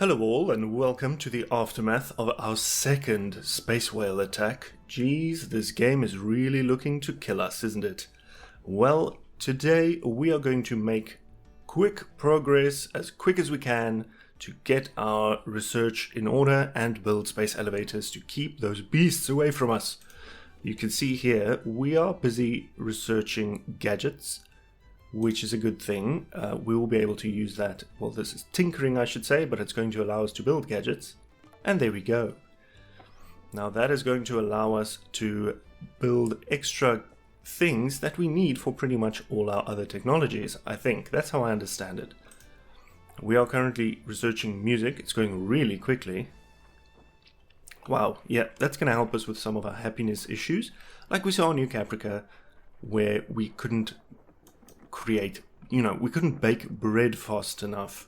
Hello all and welcome to the aftermath of our second space whale attack. Geez, this game is really looking to kill us, isn't it? Well, today we are going to make quick progress, as quick as we can, to get our research in order and build space elevators to keep those beasts away from us. You can see here we are busy researching gadgets, which is a good thing. We will be able to use that. Well, this is tinkering, I should say, but it's going to allow us to build gadgets. And there we go. Now that is going to allow us to build extra things that we need for pretty much all our other technologies, I think. That's how I understand it. We are currently researching music. It's going really quickly. Wow, yeah, that's going to help us with some of our happiness issues. Like we saw in New Caprica, where we couldn't we couldn't bake bread fast enough,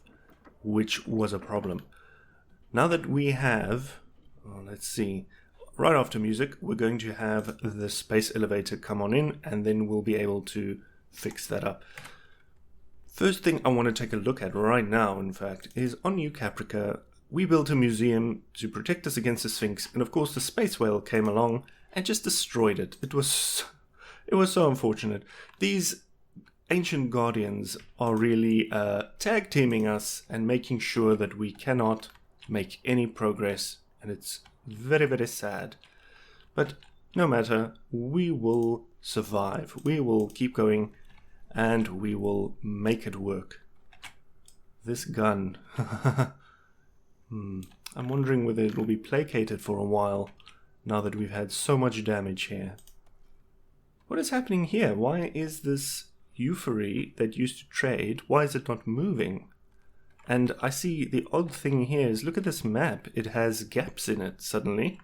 which was a problem. Now that we have, let's see, right after music, we're going to have the space elevator come on in, and then we'll be able to fix that up. First thing I want to take a look at right now, in fact, is on New Caprica, we built a museum to protect us against the Sphinx, and of course the space whale came along and just destroyed it. It was so unfortunate. These ancient guardians are really tag teaming us and making sure that we cannot make any progress, and it's very, very sad. But no matter, we will survive. We will keep going and we will make it work. This gun. I'm wondering whether it will be placated for a while now that we've had so much damage here. What is happening here? Why is this euphory that used to trade, why is it not moving? And I see the odd thing here is, look at this map, it has gaps in it suddenly.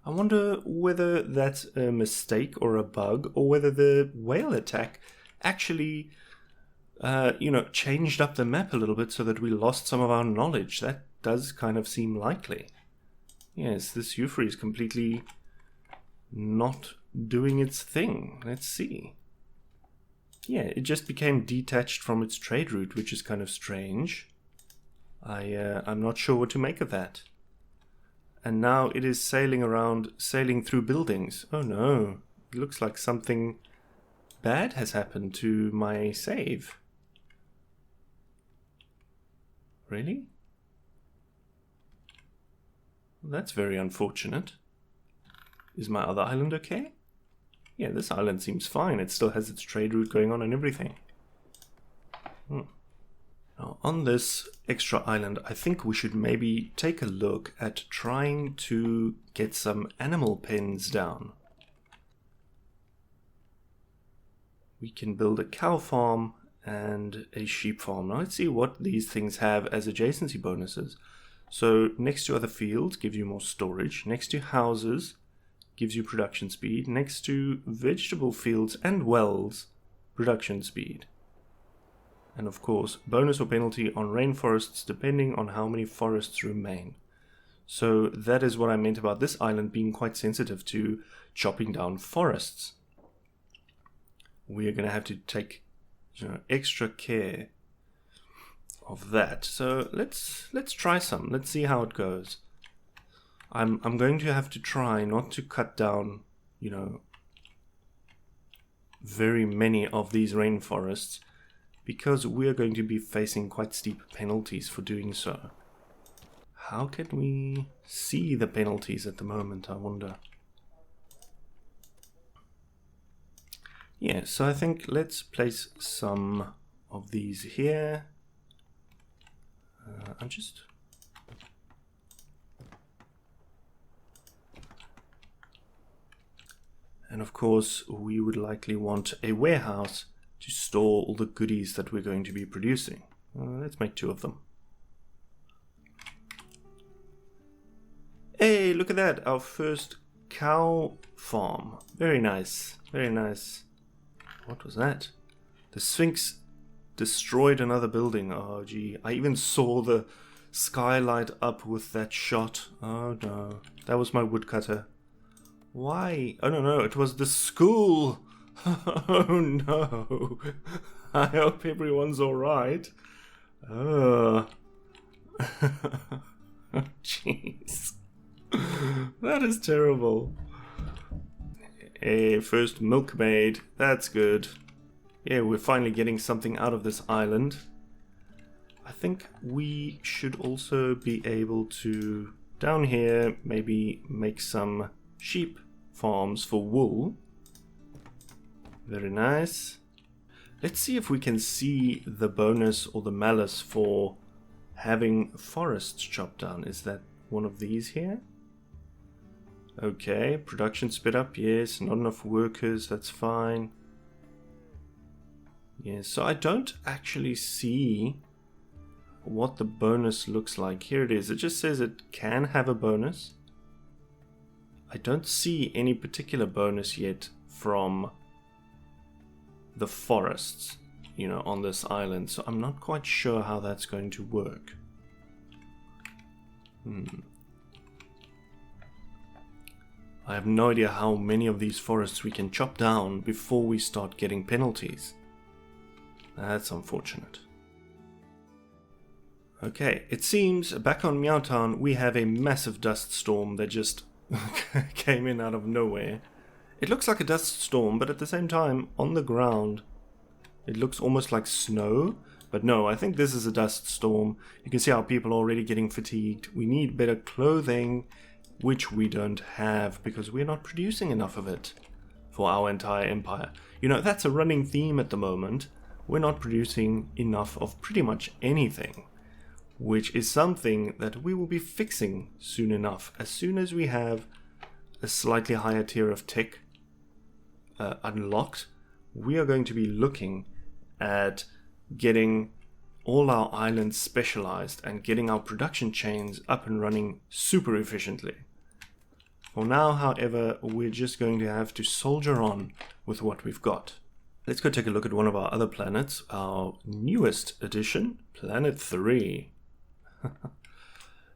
I wonder whether that's a mistake or a bug, or whether the whale attack actually changed up the map a little bit so that we lost some of our knowledge. That does kind of seem likely. Yes, this euphory is completely not doing its thing. Let's see. Yeah, it just became detached from its trade route, which is kind of strange. I'm not sure what to make of that. And now it is sailing through buildings. Oh no, it looks like something bad has happened to my save. Really? Well, that's very unfortunate. Is my other island okay? Yeah, this island seems fine. It still has its trade route going on and everything. Now, on this extra island, I think we should maybe take a look at trying to get some animal pens down. We can build a cow farm and a sheep farm. Now, let's see what these things have as adjacency bonuses. So, next to other fields, gives you more storage. Next to houses, gives you production speed. Next to vegetable fields and wells, production speed. And of course, bonus or penalty on rainforests depending on how many forests remain. So that is what I meant about this island being quite sensitive to chopping down forests. We are going to have to take extra care of that. So let's try some. Let's see how it goes. I'm going to have to try not to cut down, very many of these rainforests, because we are going to be facing quite steep penalties for doing so. How can we see the penalties at the moment, I wonder? Yeah, so I think let's place some of these here. And of course, we would likely want a warehouse to store all the goodies that we're going to be producing. Let's make 2 of them. Hey, look at that! Our first cow farm. Very nice. Very nice. What was that? The Sphinx destroyed another building. Oh, gee. I even saw the skylight up with that shot. Oh, no. That was my woodcutter. Why? Oh, no, it was the school. Oh, no. I hope everyone's alright. Jeez. That is terrible. A first milkmaid. That's good. Yeah, we're finally getting something out of this island. I think we should also be able to, down here, maybe make some sheep farms for wool. Very nice. Let's see if we can see the bonus or the malus for having forests chopped down. Is that one of these here? Okay, production sped up, yes. Not enough workers, that's fine. Yes, so I don't actually see what the bonus looks like. Here it is. It just says it can have a bonus. I don't see any particular bonus yet from the forests, you know, on this island. So I'm not quite sure how that's going to work. I have no idea how many of these forests we can chop down before we start getting penalties. That's unfortunate. Okay, it seems back on Meowtown we have a massive dust storm that just came in out of nowhere. It looks like a dust storm, but at the same time, on the ground, it looks almost like snow. But no, I think this is a dust storm. You can see how people are already getting fatigued. We need better clothing, which we don't have because we're not producing enough of it for our entire empire. You know, that's a running theme at the moment. We're not producing enough of pretty much anything, which is something that we will be fixing soon enough. As soon as we have a slightly higher tier of tech unlocked, we are going to be looking at getting all our islands specialized and getting our production chains up and running super efficiently. For now, however, we're just going to have to soldier on with what we've got. Let's go take a look at one of our other planets, our newest addition, Planet 3.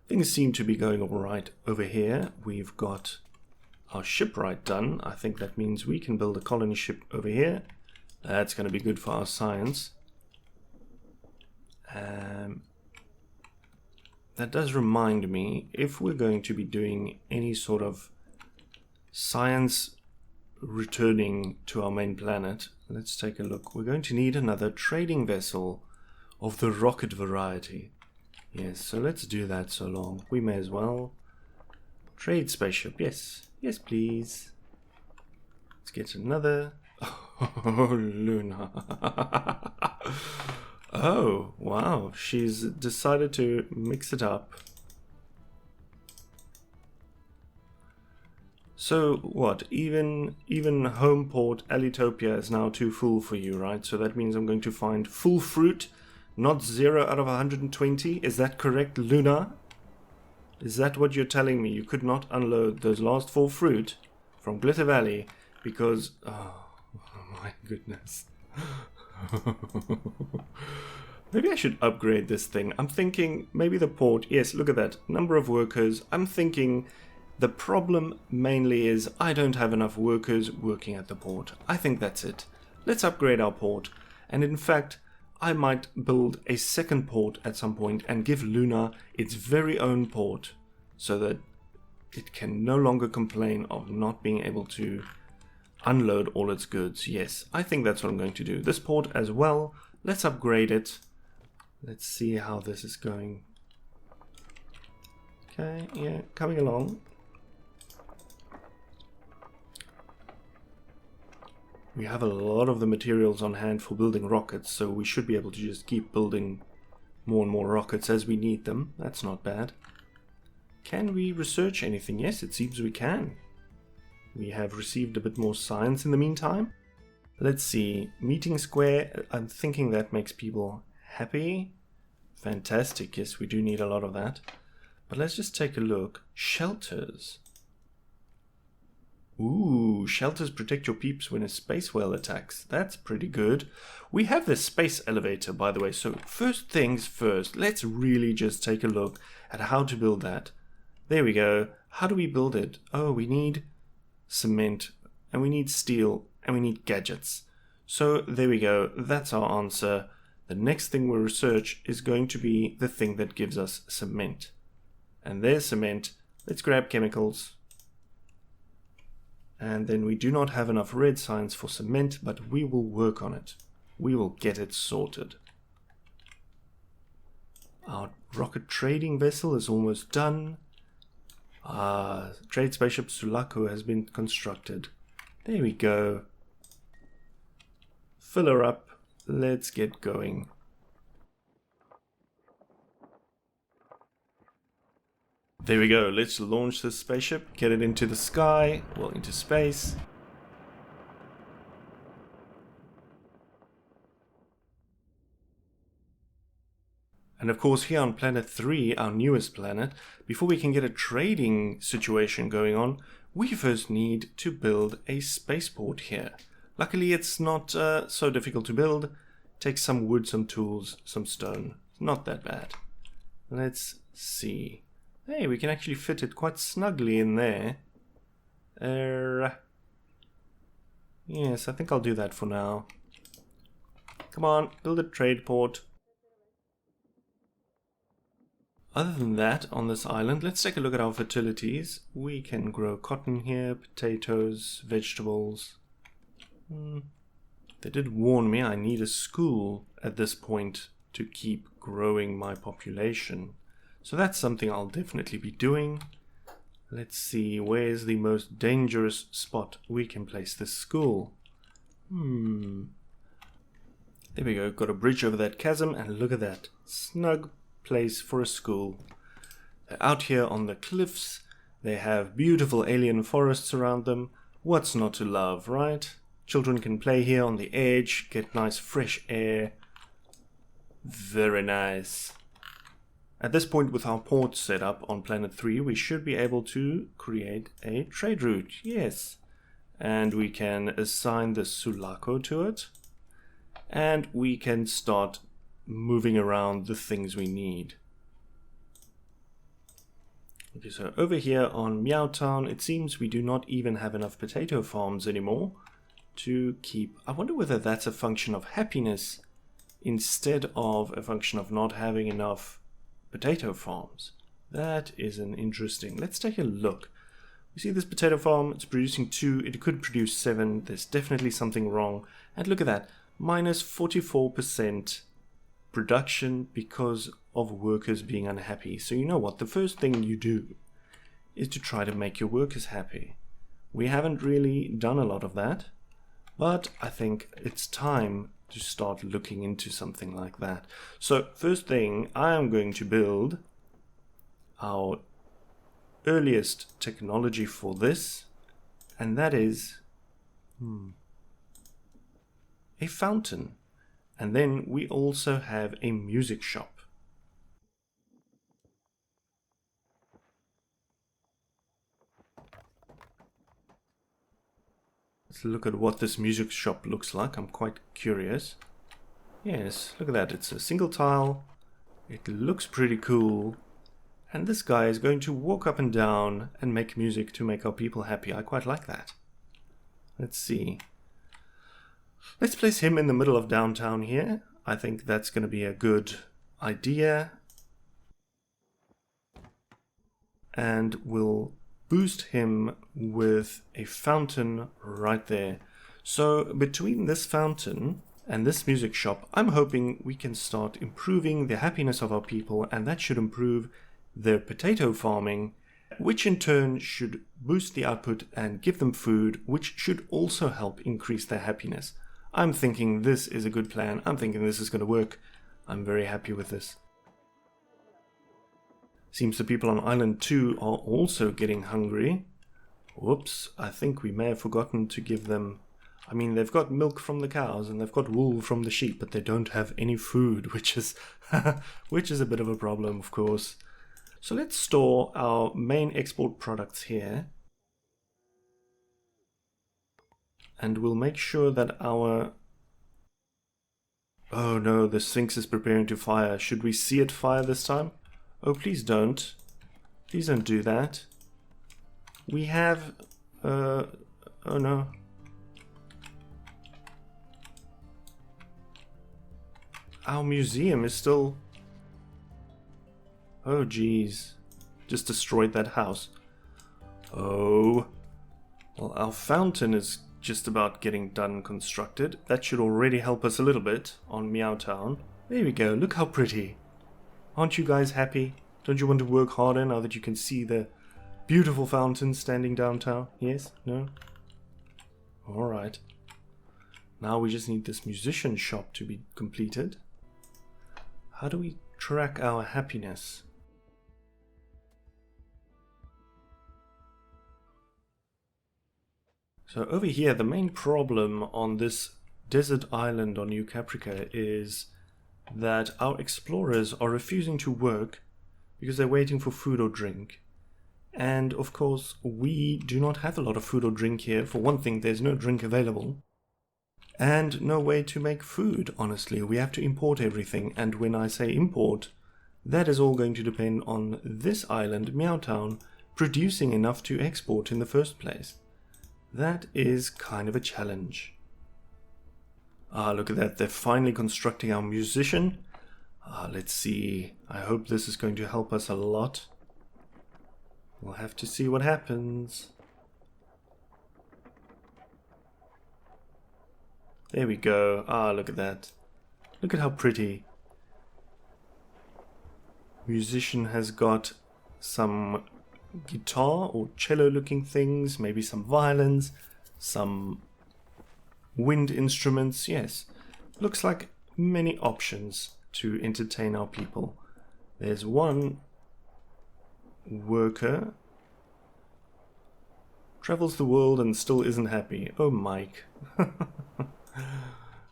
Things seem to be going all right over here. We've got our shipwright done. I think that means we can build a colony ship over here. That's going to be good for our science. That does remind me, if we're going to be doing any sort of science returning to our main planet, let's take a look. We're going to need another trading vessel of the rocket variety. Yes, so let's do that so long. We may as well. Trade spaceship, yes. Yes, please. Let's get another. Oh, Luna. Oh, wow. She's decided to mix it up. So, what? Even Homeport Alitopia is now too full for you, right? So that means I'm going to find full fruit, not 0 out of 120. Is that correct, Luna? Is that what you're telling me? You could not unload those last 4 fruit from Glitter Valley because... Oh my goodness. Maybe I should upgrade this thing. I'm thinking maybe the port. Yes, look at that. Number of workers. I'm thinking the problem mainly is I don't have enough workers working at the port. I think that's it. Let's upgrade our port. And in fact, I might build a second port at some point and give Luna its very own port so that it can no longer complain of not being able to unload all its goods. Yes, I think that's what I'm going to do. This port as well. Let's upgrade it. Let's see how this is going. Okay, yeah, coming along. We have a lot of the materials on hand for building rockets, so we should be able to just keep building more and more rockets as we need them. That's not bad. Can we research anything? Yes, it seems we can. We have received a bit more science in the meantime. Let's see. Meeting square. I'm thinking that makes people happy. Fantastic. Yes, we do need a lot of that. But let's just take a look. Shelters. Ooh, shelters protect your peeps when a space whale attacks. That's pretty good. We have this space elevator, by the way. So first things first, let's really just take a look at how to build that. There we go. How do we build it? Oh, we need cement, and we need steel, and we need gadgets. So there we go. That's our answer. The next thing we'll research is going to be the thing that gives us cement. And there's cement. Let's grab chemicals. And then we do not have enough red signs for cement, but we will work on it. We will get it sorted. Our rocket trading vessel is almost done. Trade spaceship Sulaco has been constructed. There we go. Fill her up. Let's get going. There we go. Let's launch this spaceship. Get it into the sky. Well, into space. And of course, here on planet 3, our newest planet, before we can get a trading situation going on, we first need to build a spaceport here. Luckily, it's not so difficult to build. Takes some wood, some tools, some stone. Not that bad. Let's see. Hey, we can actually fit it quite snugly in there. Yes, I think I'll do that for now. Come on, build a trade port. Other than that, on this island, let's take a look at our fertilities. We can grow cotton here, potatoes, vegetables. They did warn me I need a school at this point to keep growing my population. So that's something I'll definitely be doing. Let's see, where's the most dangerous spot we can place this school? There we go, got a bridge over that chasm, and look at that. Snug place for a school. They're out here on the cliffs. They have beautiful alien forests around them. What's not to love, right? Children can play here on the edge, get nice fresh air. Very nice. At this point, with our port set up on planet 3, we should be able to create a trade route. Yes. And we can assign the Sulaco to it. And we can start moving around the things we need. Okay, so over here on Meow Town, it seems we do not even have enough potato farms anymore to keep. I wonder whether that's a function of happiness instead of a function of not having enough potato farms. That is an interesting. Let's take a look. We see this potato farm, it's producing 2, it could produce 7. There's definitely something wrong. And look at that, minus 44% production because of workers being unhappy. So you know what, the first thing you do is to try to make your workers happy. We haven't really done a lot of that, but I think it's time to start looking into something like that. So first thing, I am going to build our earliest technology for this, and that is a fountain. And then we also have a music shop. Let's look at what this music shop looks like. I'm quite curious. Yes, look at that. It's a single tile. It looks pretty cool. And this guy is going to walk up and down and make music to make our people happy. I quite like that. Let's see. Let's place him in the middle of downtown here. I think that's going to be a good idea. And we'll boost him with a fountain right there. So between this fountain and this music shop, I'm hoping we can start improving the happiness of our people, and that should improve their potato farming, which in turn should boost the output and give them food, which should also help increase their happiness. I'm thinking this is a good plan. I'm thinking this is going to work. I'm very happy with this. Seems the people on Island 2 are also getting hungry. Whoops, I think we may have forgotten to give them... I mean, they've got milk from the cows and they've got wool from the sheep, but they don't have any food, which is which is a bit of a problem, of course. So let's store our main export products here. And we'll make sure that our... Oh no, the Sphinx is preparing to fire. Should we see it fire this time? Oh, please don't. Please don't do that. We have... oh no. our museum is still... Oh, geez. Just destroyed that house. Oh. Well, our fountain is just about getting done constructed. That should already help us a little bit on Meow Town. There we go. Look how pretty. Aren't you guys happy? Don't you want to work harder now that you can see the beautiful fountain standing downtown? Yes? No? Alright. Now we just need this musician shop to be completed. How do we track our happiness? So over here, the main problem on this desert island on New Caprica is that our explorers are refusing to work because they're waiting for food or drink. And of course, we do not have a lot of food or drink here. For one thing, there's no drink available. And no way to make food, honestly. We have to import everything. And when I say import, that is all going to depend on this island, Meowtown, producing enough to export in the first place. That is kind of a challenge. Ah, look at that. They're finally constructing our musician. Ah, let's see. I hope this is going to help us a lot. We'll have to see what happens. There we go. Ah, look at that. Look at how pretty. Musician has got some guitar or cello looking things, maybe some violins, some wind instruments. Yes, looks like many options to entertain our people. There's one worker, travels the world and still isn't happy. Oh, Mike.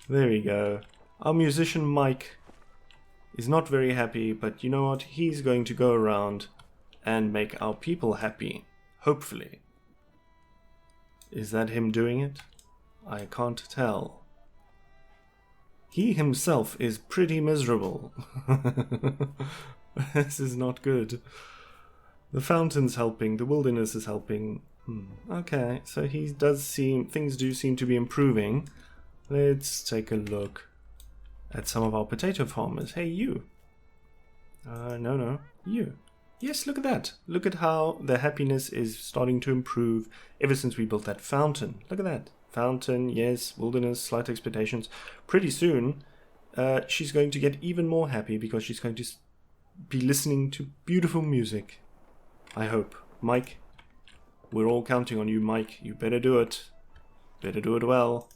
There we go. Our musician Mike is not very happy, but you know what? He's going to go around and make our people happy. Hopefully. Is that him doing it? I can't tell. He himself is pretty miserable. This is not good. The fountain's helping, the wilderness is helping. Okay, so things do seem to be improving. Let's take a look at some of our potato farmers. Hey, you. No, you. Yes, look at that. Look at how the happiness is starting to improve ever since we built that fountain. Look at that. Fountain, yes, wilderness, slight expectations. Pretty soon, she's going to get even more happy because she's going to be listening to beautiful music. I hope. Mike, we're all counting on you, Mike. You better do it. Better do it well.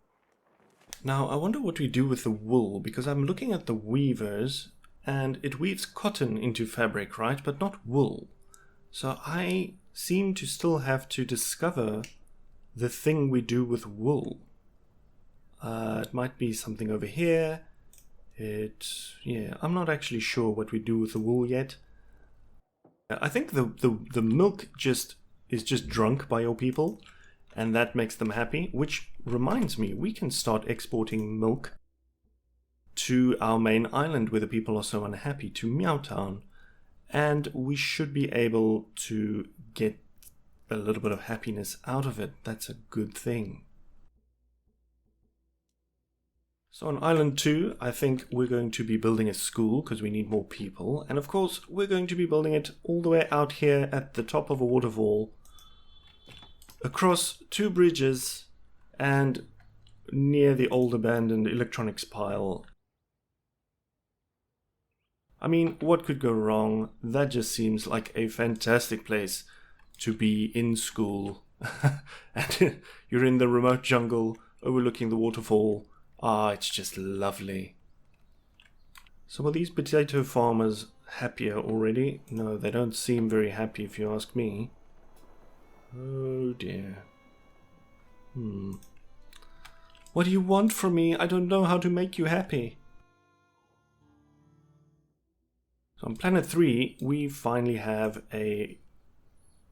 Now, I wonder what we do with the wool, because I'm looking at the weavers, and it weaves cotton into fabric, right? But not wool. So I seem to still have to discover the thing we do with wool. It might be something over here. Yeah, I'm not actually sure what we do with the wool yet. I think the milk is just drunk by your people, and that makes them happy, which reminds me, we can start exporting milk to our main island where the people are so unhappy, to Meowtown, and we should be able to get a little bit of happiness out of it. That's a good thing. So on Island 2, I think we're going to be building a school because we need more people, and of course we're going to be building it all the way out here at the top of a waterfall, across 2 bridges, and near the old abandoned electronics pile. I mean, what could go wrong? That just seems like a fantastic place to be in school. And you're in the remote jungle overlooking the waterfall. Ah, it's just lovely. So are these potato farmers happier already? No, they don't seem very happy if you ask me. Oh dear. What do you want from me? I don't know how to make you happy. So on Planet 3, we finally have a...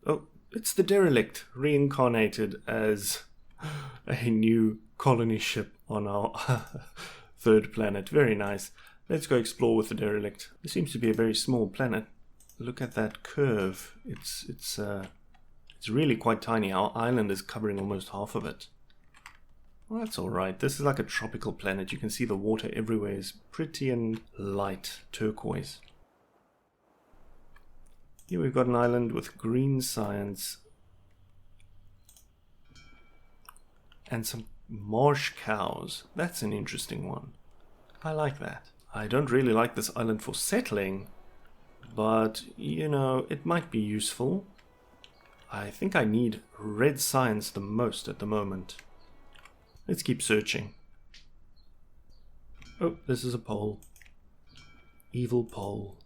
Oh, it's the Derelict, reincarnated as a new colony ship on our 3rd planet. Very nice. Let's go explore with the Derelict. This seems to be a very small planet. Look at that curve. It's really quite tiny. Our island is covering almost half of it. Well, that's alright. This is like a tropical planet. You can see the water everywhere is pretty and light turquoise. Here we've got an island with green science. And some marsh cows. That's an interesting one. I like that. I don't really like this island for settling, but, you know, it might be useful. I think I need red science the most at the moment. Let's keep searching. Oh, this is a pole. Evil pole.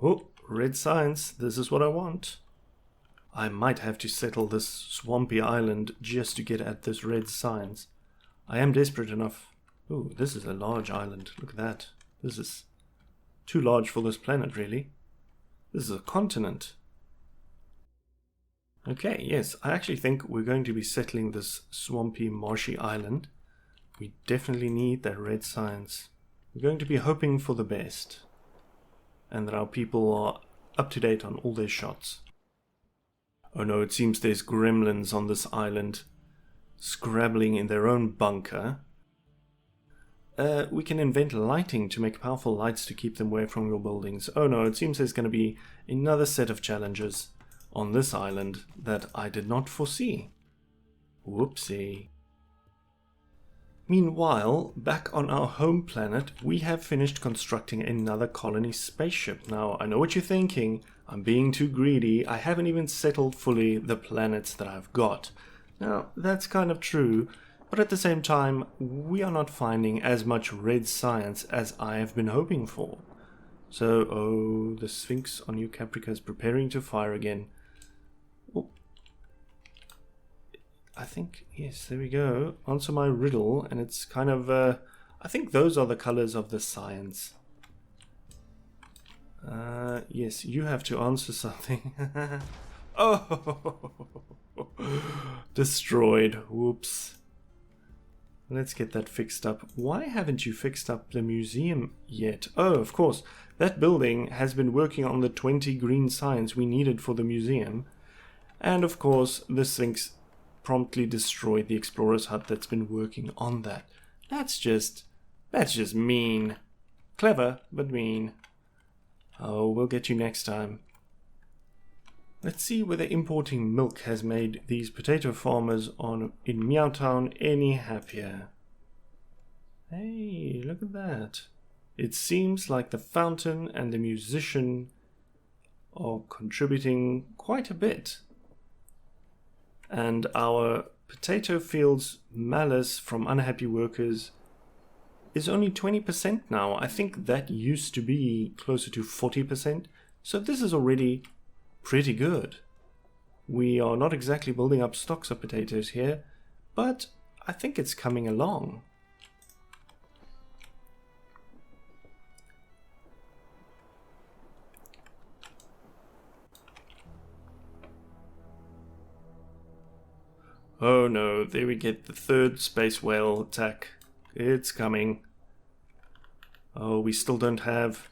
Oh, red science. This is what I want. I might have to settle this swampy island just to get at this red science. I am desperate enough. Oh, this is a large island. Look at that. This is too large for this planet, really. This is a continent. Okay, yes, I actually think we're going to be settling this swampy, marshy island. We definitely need that red science. We're going to be hoping for the best. And that our people are up to date on all their shots. Oh no, it seems there's gremlins on this island, scrabbling in their own bunker. We can invent lighting to make powerful lights to keep them away from your buildings. Oh no, it seems there's going to be another set of challenges on this island that I did not foresee. Whoopsie. Meanwhile, back on our home planet, we have finished constructing another colony spaceship. Now, I know what you're thinking. I'm being too greedy. I haven't even settled fully the planets that I've got. Now, that's kind of true, but at the same time, we are not finding as much red science as I have been hoping for. So, oh, the Sphinx on New Caprica is preparing to fire again. Oh. I think, yes, there we go. Answer my riddle, and it's kind of, I think those are the colors of the science. Yes, you have to answer something. Oh! Destroyed. Whoops. Let's get that fixed up. Why haven't you fixed up the museum yet? Oh, of course. That building has been working on the 20 green signs we needed for the museum. And of course, the Sphinx promptly destroyed the explorer's hut that's been working on that. That's just mean. Clever, but mean. Oh, we'll get you next time. Let's see whether importing milk has made these potato farmers in Meowtown any happier. Hey, look at that. It seems like the fountain and the musician are contributing quite a bit. And our potato fields malice from unhappy workers is only 20% now. I think that used to be closer to 40%. So this is already pretty good. We are not exactly building up stocks of potatoes here, but I think it's coming along. Oh no, there we get the third space whale attack. It's coming. Oh, we still don't have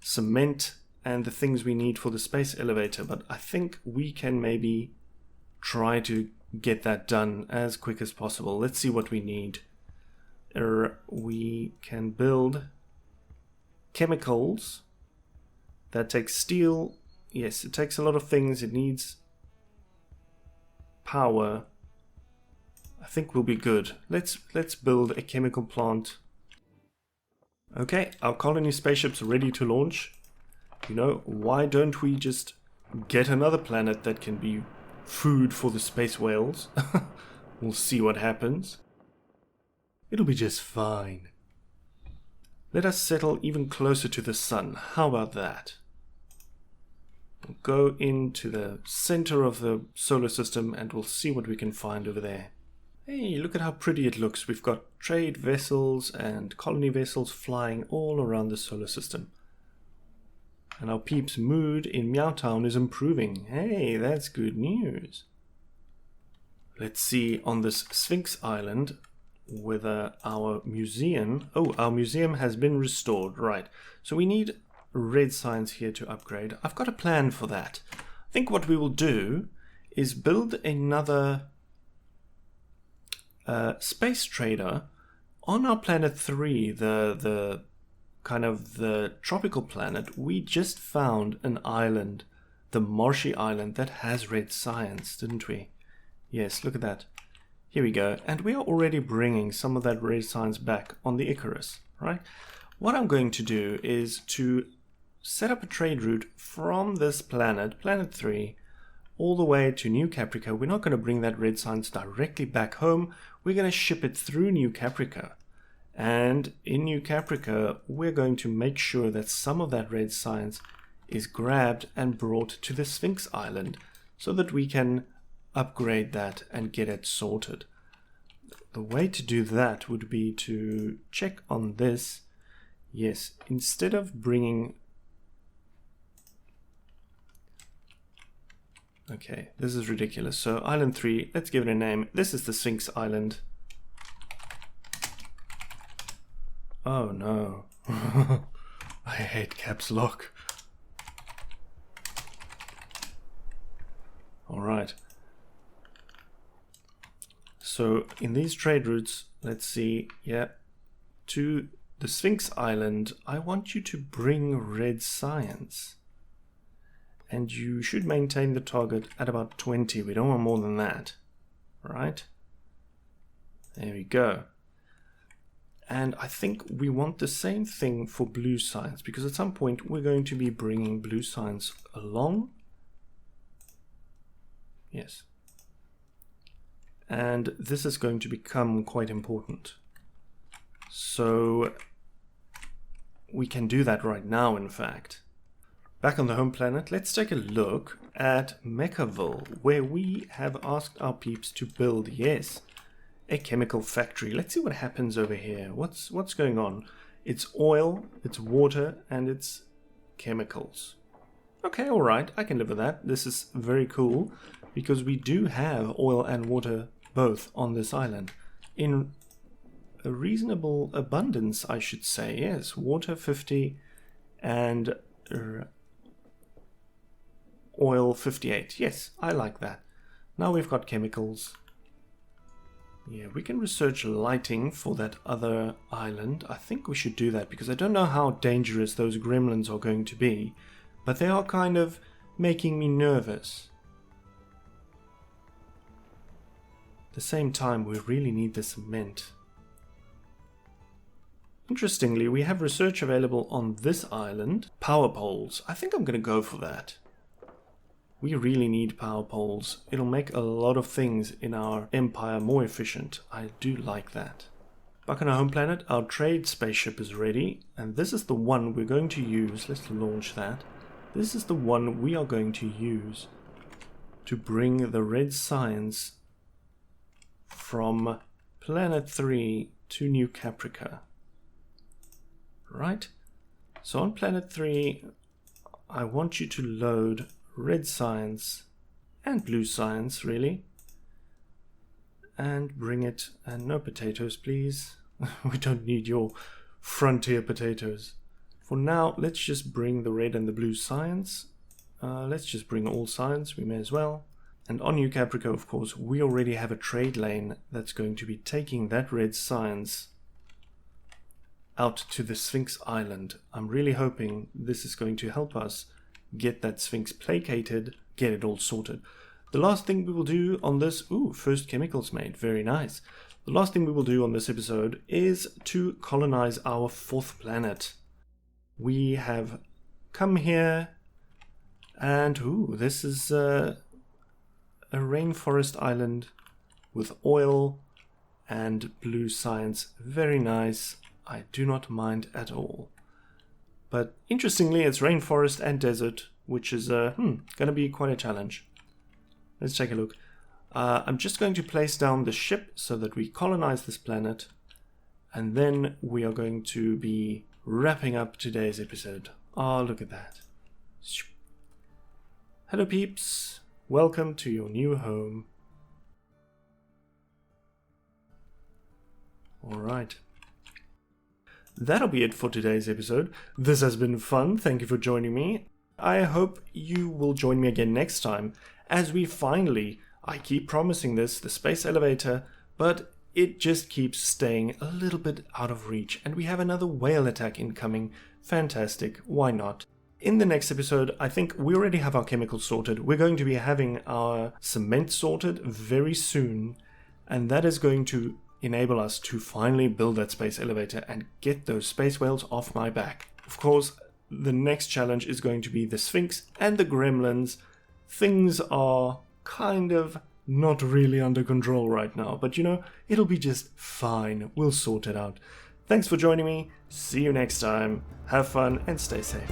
cement and the things we need for the space elevator, but I think we can maybe try to get that done as quick as possible. Let's see what we need. We can build chemicals. That takes steel. Yes, it takes a lot of things. It needs power. I think we'll be good. Let's build a chemical plant. Okay, our colony spaceship's ready to launch. You know, why don't we just get another planet that can be food for the space whales? We'll see what happens. It'll be just fine. Let us settle even closer to the sun. How about that? We'll go into the center of the solar system and we'll see what we can find over there. Hey, look at how pretty it looks. We've got trade vessels and colony vessels flying all around the solar system. And our Peeps' mood in Meowtown is improving. Hey, that's good news. Let's see on this Sphinx Island whether our museum... Oh, our museum has been restored. Right. So we need red signs here to upgrade. I've got a plan for that. I think what we will do is build another Space Trader, on our planet 3, the kind of the tropical planet, we just found an island, the marshy island, that has red science, didn't we? Yes, look at that. Here we go. And we are already bringing some of that red science back on the Icarus, right? What I'm going to do is to set up a trade route from this planet, planet 3, all the way to New Caprica. We're not going to bring that red science directly back home. We're going to ship it through New Caprica. And in New Caprica, we're going to make sure that some of that red science is grabbed and brought to the Sphinx Island so that we can upgrade that and get it sorted. The way to do that would be to check on this. Yes, instead of bringing... Okay, this is ridiculous. So Island 3, let's give it a name. This is the Sphinx Island. Oh no. I hate caps lock. Alright. So in these trade routes, let's see, yeah, to the Sphinx Island, I want you to bring red science. And you should maintain the target at about 20. We don't want more than that. Right? There we go. And I think we want the same thing for blue science, because at some point we're going to be bringing blue science along. Yes. And this is going to become quite important. So we can do that right now, in fact. Back on the home planet, let's take a look at Mechaville, where we have asked our peeps to build, yes, a chemical factory. Let's see what happens over here. What's going on? It's oil, it's water, and it's chemicals. Okay, all right, I can live with that. This is very cool because we do have oil and water both on this island in a reasonable abundance, I should say. Yes, water 50 and oil 58. Yes, I like that. Now we've got chemicals. Yeah, we can research lighting for that other island. I think we should do that because I don't know how dangerous those gremlins are going to be, but they are kind of making me nervous. At the same time, we really need the cement. Interestingly, we have research available on this island. Power poles. I think I'm going to go for that. We really need power poles. It'll make a lot of things in our empire more efficient. I do like that. Back on our home planet, our trade spaceship is ready. And this is the one we're going to use. Let's launch that. This is the one we are going to use to bring the red science from planet 3 to New Caprica. Right? So on planet 3, I want you to load red science and blue science, really, and bring it. And no potatoes, please. We don't need your frontier potatoes. For now, let's just bring the red and the blue science. Let's just bring all science, we may as well. And on New Caprica, of course, we already have a trade lane that's going to be taking that red science out to the Sphinx Island. I'm really hoping this is going to help us get that Sphinx placated, get it all sorted. The last thing we will do on this... Ooh, first chemicals made. Very nice. The last thing we will do on this episode is to colonize our 4th planet. We have come here and... Ooh, this is a rainforest island with oil and blue science. Very nice. I do not mind at all. But interestingly, it's rainforest and desert, which is going to be quite a challenge. Let's take a look. I'm just going to place down the ship so that we colonize this planet. And then we are going to be wrapping up today's episode. Oh, look at that. Hello, peeps. Welcome to your new home. All right. That'll be it for today's episode. This has been fun. Thank you for joining me. I hope you will join me again next time as we finally, I keep promising this, the space elevator, but it just keeps staying a little bit out of reach. And we have another whale attack incoming. Fantastic, why not? In the next episode, I think we already have our chemicals sorted. We're going to be having our cement sorted very soon, and that is going to enable us to finally build that space elevator and get those space whales off my back. Of course, the next challenge is going to be the Sphinx and the gremlins. Things are kind of not really under control right now, but you know, it'll be just fine. We'll sort it out. Thanks for joining me. See you next time. Have fun and stay safe.